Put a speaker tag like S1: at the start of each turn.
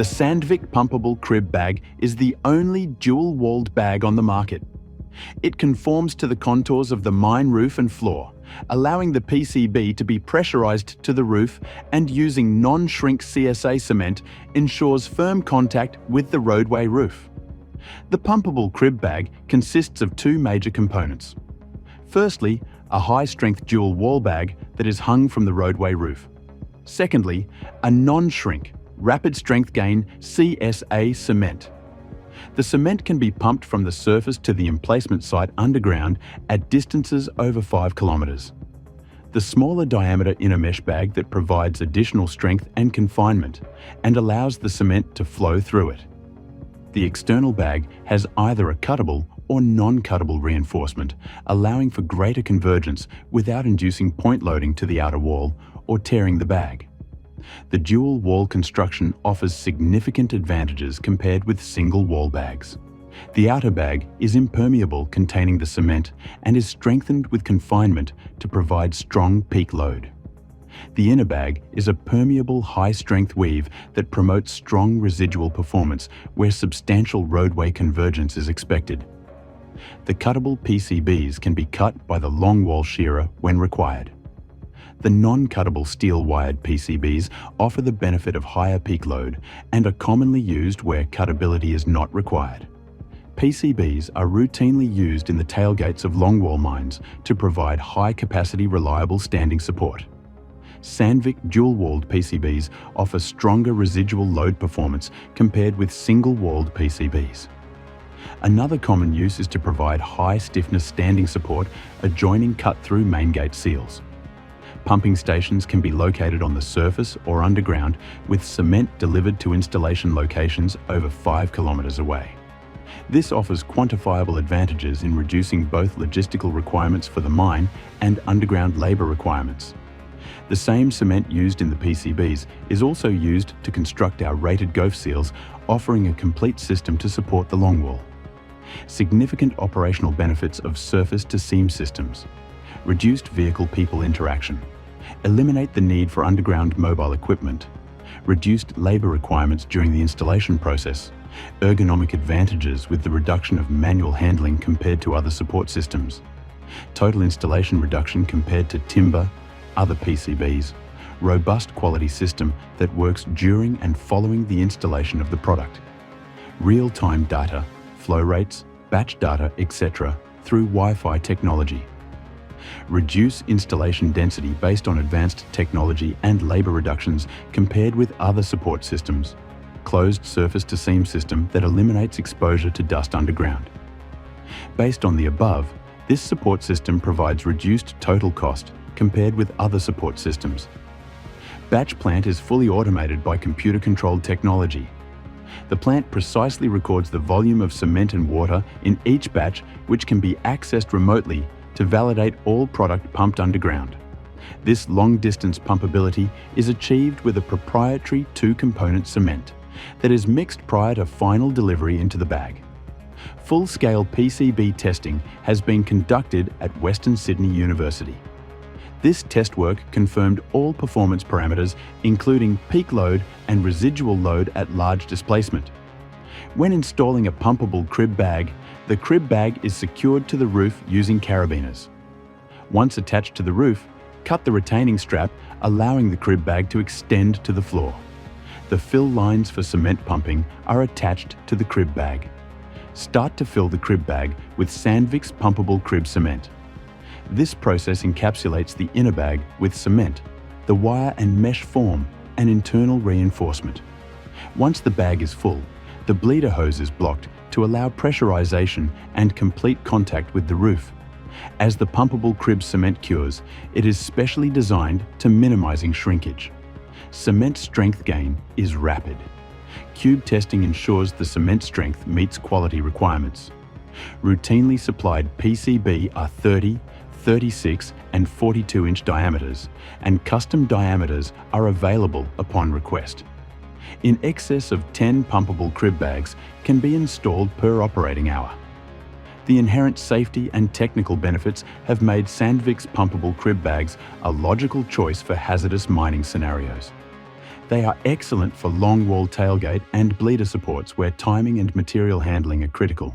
S1: The Sandvik Pumpable Crib Bag is the only dual-walled bag on the market. It conforms to the contours of the mine roof and floor, allowing the PCB to be pressurized to the roof, and using non-shrink CSA cement ensures firm contact with the roadway roof. The Pumpable Crib Bag consists of two major components. Firstly, a high-strength dual wall bag that is hung from the roadway roof. Secondly, a non-shrink, rapid strength gain CSA cement. The cement can be pumped from the surface to the emplacement site underground at distances over 5 kilometers. The smaller diameter inner mesh bag that provides additional strength and confinement and allows the cement to flow through it. The external bag has either a cuttable or non-cuttable reinforcement, allowing for greater convergence without inducing point loading to the outer wall or tearing the bag. The dual wall construction offers significant advantages compared with single wall bags. The outer bag is impermeable, containing the cement, and is strengthened with confinement to provide strong peak load. The inner bag is a permeable high-strength weave that promotes strong residual performance where substantial roadway convergence is expected. The cuttable PCBs can be cut by the long wall shearer when required. The non-cuttable steel-wired PCBs offer the benefit of higher peak load and are commonly used where cuttability is not required. PCBs are routinely used in the tailgates of longwall mines to provide high-capacity, reliable standing support. Sandvik dual-walled PCBs offer stronger residual load performance compared with single-walled PCBs. Another common use is to provide high-stiffness standing support adjoining cut-through main gate seals. Pumping stations can be located on the surface or underground, with cement delivered to installation locations over 5 kilometers away. This offers quantifiable advantages in reducing both logistical requirements for the mine and underground labor requirements. The same cement used in the PCBs is also used to construct our rated GOF seals, offering a complete system to support the longwall. Significant operational benefits of surface-to-seam systems. Reduced vehicle-people interaction. Eliminate the need for underground mobile equipment. Reduced labor requirements during the installation process. Ergonomic advantages with the reduction of manual handling compared to other support systems. Total installation reduction compared to timber, other PCBs. Robust quality system that works during and following the installation of the product. Real-time data, flow rates, batch data, etc. through Wi-Fi technology. Reduce installation density based on advanced technology and labor reductions compared with other support systems. Closed surface-to-seam system that eliminates exposure to dust underground. Based on the above, this support system provides reduced total cost compared with other support systems. Batch plant is fully automated by computer-controlled technology. The plant precisely records the volume of cement and water in each batch, which can be accessed remotely to validate all product pumped underground. This long-distance pumpability is achieved with a proprietary two-component cement that is mixed prior to final delivery into the bag. Full-scale PCB testing has been conducted at Western Sydney University. This test work confirmed all performance parameters, including peak load and residual load at large displacement. When installing a pumpable crib bag, the crib bag is secured to the roof using carabiners. Once attached to the roof, cut the retaining strap, allowing the crib bag to extend to the floor. The fill lines for cement pumping are attached to the crib bag. Start to fill the crib bag with Sandvik's pumpable crib cement. This process encapsulates the inner bag with cement, the wire and mesh form, and internal reinforcement. Once the bag is full, the bleeder hose is blocked to allow pressurization and complete contact with the roof. As the pumpable crib cement cures, it is specially designed to minimizing shrinkage. Cement strength gain is rapid. Cube testing ensures the cement strength meets quality requirements. Routinely supplied PCB are 30, 36 and 42-inch diameters, and custom diameters are available upon request. In excess of 10 pumpable crib bags can be installed per operating hour. The inherent safety and technical benefits have made Sandvik's pumpable crib bags a logical choice for hazardous mining scenarios. They are excellent for long-wall tailgate and bleeder supports where timing and material handling are critical.